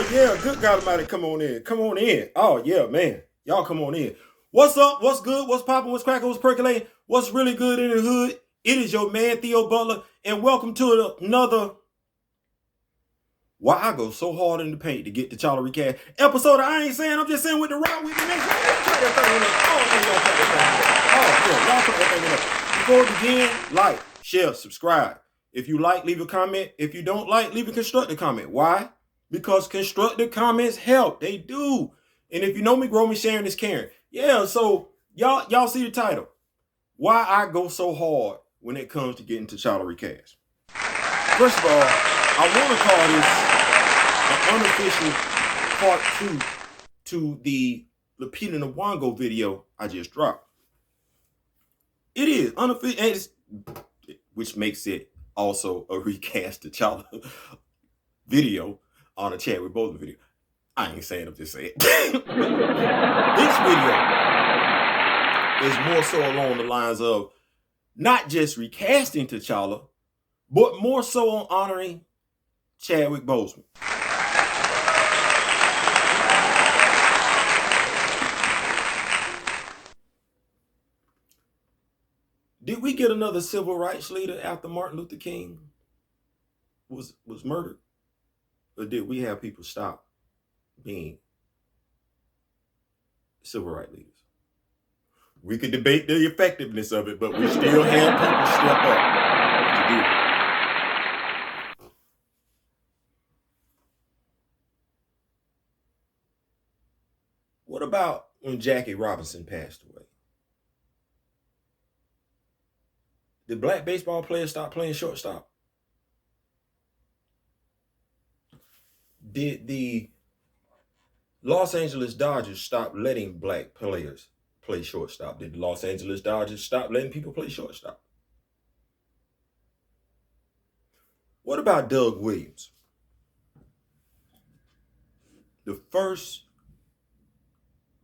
Oh, yeah. Good God Almighty, come on in. Come on in. Oh, yeah, man. Y'all come on in. What's up? What's good? What's popping? What's cracking? What's percolating? What's really good in the hood? It is your man, Theo Butler, and welcome to another Why I Go So Hard in the Paint to Get the T'Challa Recast episode. I ain't saying, I'm just saying with the rock with the next. Before we begin, like, share, subscribe. If you like, leave a comment. If you don't like, leave a constructive comment. Why? Because constructive comments help. They do. And if you know me, grow me, sharing is caring. Yeah, so y'all see the title. Why I Go So Hard when it comes to getting T'Challa recast. First of all, I want to call this an unofficial part 2 to the Lupita Nyong'o video I just dropped. It is unofficial, which makes it also a recast T'Challa video on a Chadwick Boseman video. I ain't saying, I'm just saying. This video is more so along the lines of not just recasting T'Challa, but more so on honoring Chadwick Boseman. Did we get another civil rights leader after Martin Luther King was murdered? Or did we have people stop being civil rights leaders? We could debate the effectiveness of it, but we still had people step up to do it. What about when Jackie Robinson passed away? Did black baseball players stop playing shortstop? Did the Los Angeles Dodgers stop letting black players play shortstop? Did the Los Angeles Dodgers stop letting people play shortstop? What about Doug Williams? The first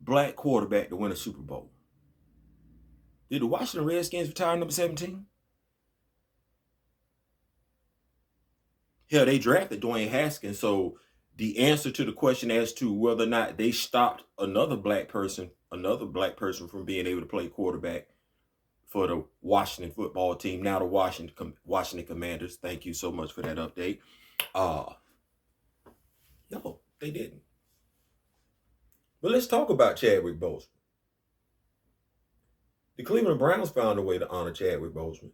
black quarterback to win a Super Bowl. Did the Washington Redskins retire number 17? Hell, they drafted Dwayne Haskins, so the answer to the question as to whether or not they stopped another black person from being able to play quarterback for the Washington football team, now the Washington Commanders. Thank you so much for that update. No, they didn't. But let's talk about Chadwick Boseman. The Cleveland Browns found a way to honor Chadwick Boseman.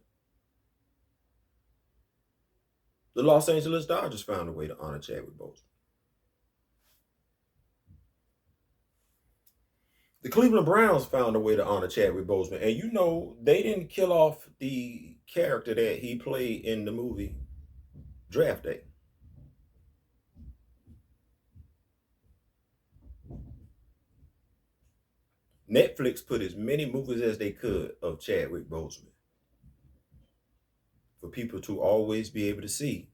The Los Angeles Dodgers found a way to honor Chadwick Boseman. The Cleveland Browns found a way to honor Chadwick Boseman. And you know, they didn't kill off the character that he played in the movie Draft Day. Netflix put as many movies as they could of Chadwick Boseman for people to always be able to see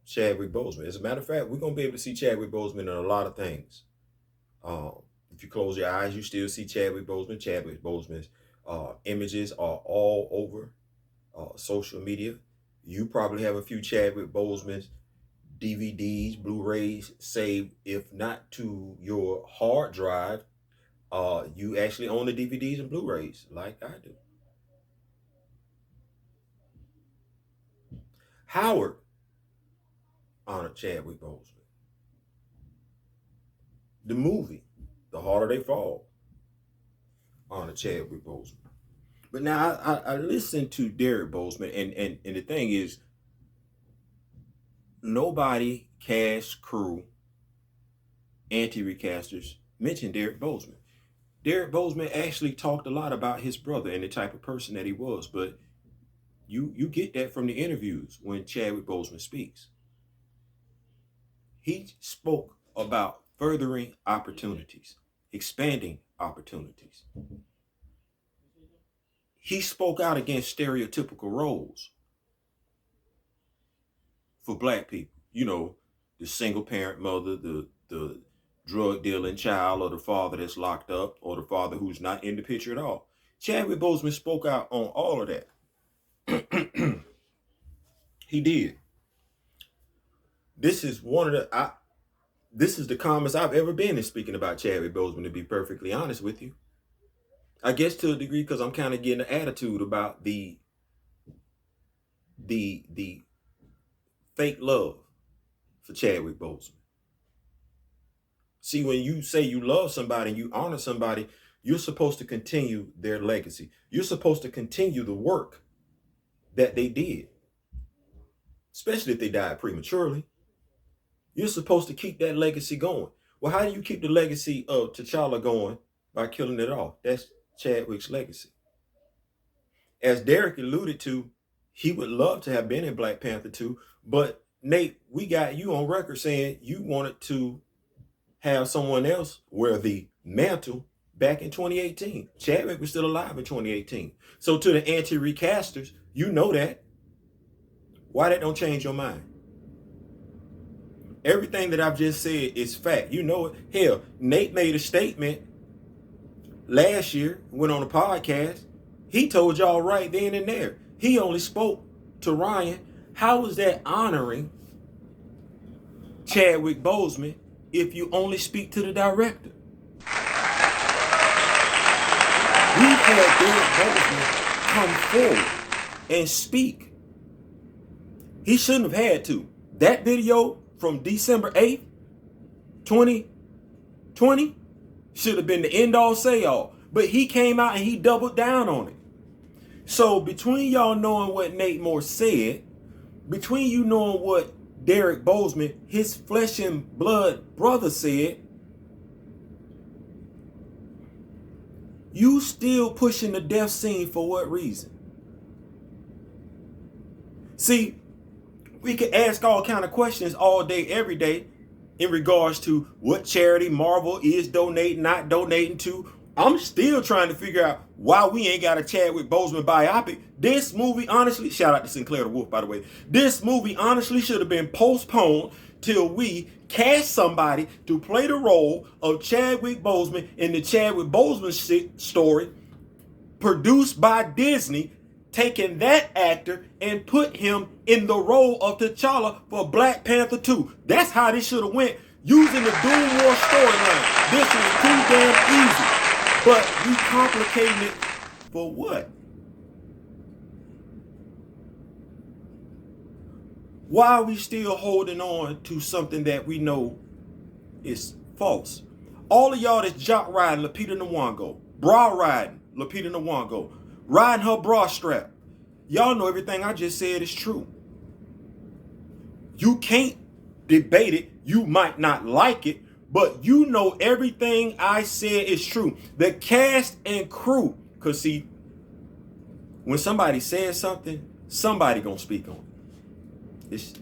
Chadwick Boseman. As a matter of fact, we're going to be able to see Chadwick Boseman in a lot of things. If you close your eyes, you still see Chadwick Boseman. Chadwick Boseman's images are all over social media. You probably have a few Chadwick Boseman's DVDs, Blu-rays saved, if not to your hard drive. You actually own the DVDs and Blu-rays like I do. Howard honored Chadwick Boseman. The movie, The Harder They Fall, honored Chadwick Boseman. But now I listened to Derek Boseman, and the thing is, nobody, cast, crew, anti-recasters mentioned Derek Boseman. Derek Boseman actually talked a lot about his brother and the type of person that he was, but you get that from the interviews when Chadwick Boseman speaks. He spoke about furthering opportunities, expanding opportunities. He spoke out against stereotypical roles for black people. You know, the single parent mother, the drug dealing child, or the father that's locked up, or the father who's not in the picture at all. Chadwick Boseman spoke out on all of that. He did. this is this is the calmest I've ever been in speaking about Chadwick Boseman, to be perfectly honest with you. I guess to a degree because I'm kind of getting an attitude about the fake love for Chadwick Boseman. See, when you say you love somebody and you honor somebody, you're supposed to continue their legacy. You're supposed to continue the work that they did, especially if they died prematurely. You're supposed to keep that legacy going. Well, how do you keep the legacy of T'Challa going? By killing it off. That's Chadwick's legacy. As Derek alluded to, he would love to have been in Black Panther 2, but Nate, we got you on record saying you wanted to have someone else wear the mantle back in 2018. Chadwick was still alive in 2018. So to the anti-recasters, you know that. Why that don't change your mind? Everything that I've just said is fact. You know it. Hell, Nate made a statement last year, went on a podcast. He told y'all right then and there. He only spoke to Ryan. How is that honoring Chadwick Boseman if you only speak to the director? We've had Derek Boseman come forward and speak. He shouldn't have had to. That video from December 8th, 2020 should have been the end all say all. But he came out and he doubled down on it. So between y'all knowing what Nate Moore said, between you knowing what Derek Boseman, his flesh and blood brother, said, you still pushing the death scene for what reason? See, we could ask all kind of questions all day, every day in regards to what charity Marvel is donating, not donating to. I'm still trying to figure out why we ain't got a Chadwick Boseman biopic. This movie, honestly, shout out to Sinclair the Wolf, by the way. This movie, honestly, should have been postponed till we cast somebody to play the role of Chadwick Boseman in the Chadwick Boseman story, produced by Disney, taking that actor and put him in the role of T'Challa for Black Panther 2. That's how this should have went, using the Doom War storyline. This was too damn easy. But you complicating it for what? Why are we still holding on to something that we know is false? All of y'all that's jock riding Lupita Nyong'o, bra riding Lupita Nyong'o, riding her bra strap, y'all know everything I just said is true. You can't debate it. You might not like it, but you know everything I said is true. The cast and crew, because see, when somebody says something, somebody gonna speak on it.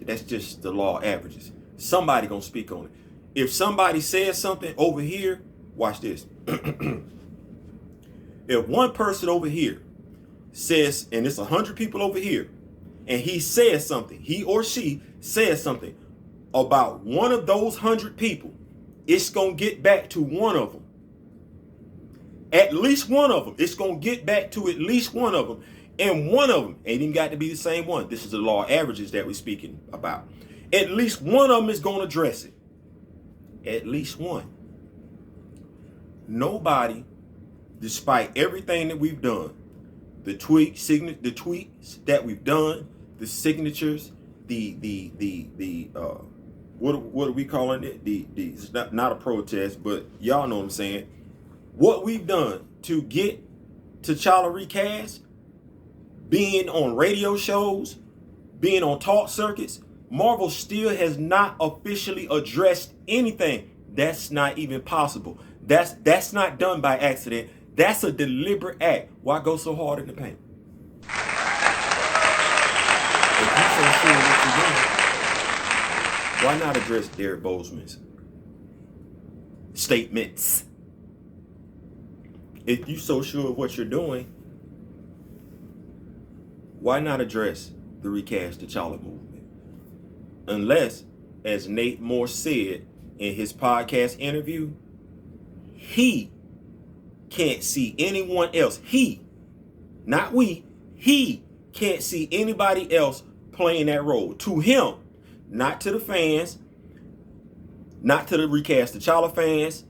That's just the law of averages. Somebody gonna speak on it. If somebody says something over here, watch this. If one person over here says, and it's 100 people over here, and he says something, he or she says something about one of those 100 people, it's going to get back to one of them. At least one of them. It's going to get back to at least one of them. And one of them ain't even got to be the same one. This is the law of averages that we're speaking about. At least one of them is going to address it. At least one. Nobody, despite everything that we've done, the tweets that we've done, the signatures, what are we calling it? It's not a protest, but y'all know what I'm saying. What we've done to get T'Challa recast, being on radio shows, being on talk circuits, Marvel still has not officially addressed anything. That's not even possible. That's not done by accident. That's a deliberate act. Why go so hard in the paint? If you're so sure what you're doing, why not address Derek Boseman's statements? If you're so sure of what you're doing, why not address the recast T'Challa movement? Unless, as Nate Moore said in his podcast interview, he can't see anyone else. He, not we, he can't see anybody else playing that role. To him, not to the fans, not to the Recast T'Challa fans,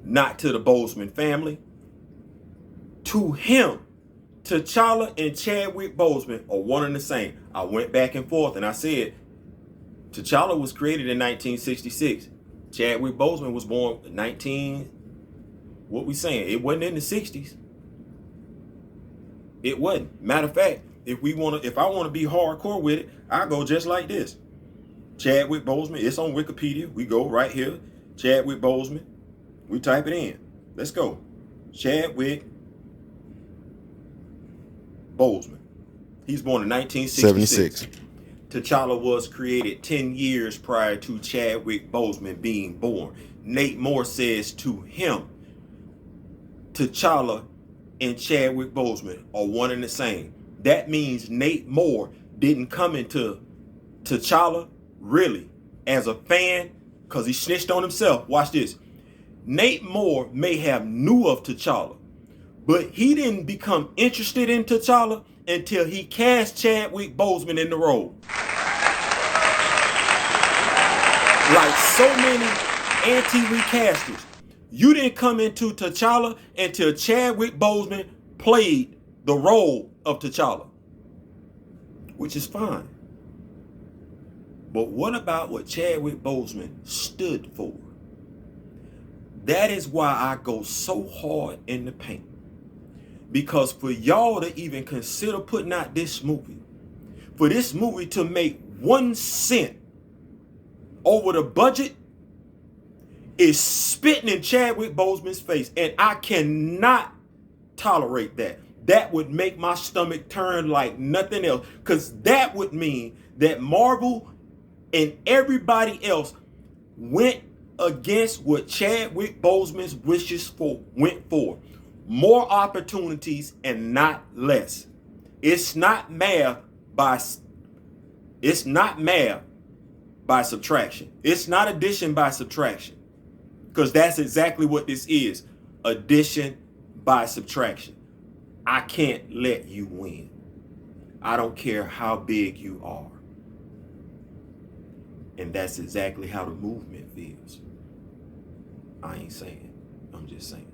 not to the Boseman family, to him. T'Challa and Chadwick Boseman are one and the same. I went back and forth and I said, T'Challa was created in 1966. Chadwick Boseman was born in what we saying? It wasn't in the 60s. It wasn't. Matter of fact, if I want to be hardcore with it, I go just like this. Chadwick Boseman, it's on Wikipedia. We go right here. Chadwick Boseman. We type it in. Let's go. Chadwick Boseman. He's born in 1966. 76. T'Challa was created 10 years prior to Chadwick Boseman being born. Nate Moore says to him, T'Challa and Chadwick Boseman are one and the same. That means Nate Moore didn't come into T'Challa really as a fan because he snitched on himself. Watch this. Nate Moore may have knew of T'Challa, but he didn't become interested in T'Challa until he cast Chadwick Boseman in the role. Like so many anti-recasters, you didn't come into T'Challa until Chadwick Boseman played the role of T'Challa, which is fine. But what about what Chadwick Boseman stood for? That is why I go so hard in the paint. Because for y'all to even consider putting out this movie, for this movie to make 1 cent over the budget, is spitting in Chadwick Boseman's face. And I cannot tolerate that. That would make my stomach turn like nothing else. Because that would mean that Marvel and everybody else went against what Chadwick Boseman's wishes went for. More opportunities and not less. It's not math by subtraction. It's not addition by subtraction. Because that's exactly what this is. Addition by subtraction. I can't let you win. I don't care how big you are. And that's exactly how the movement feels. I ain't saying. I'm just saying.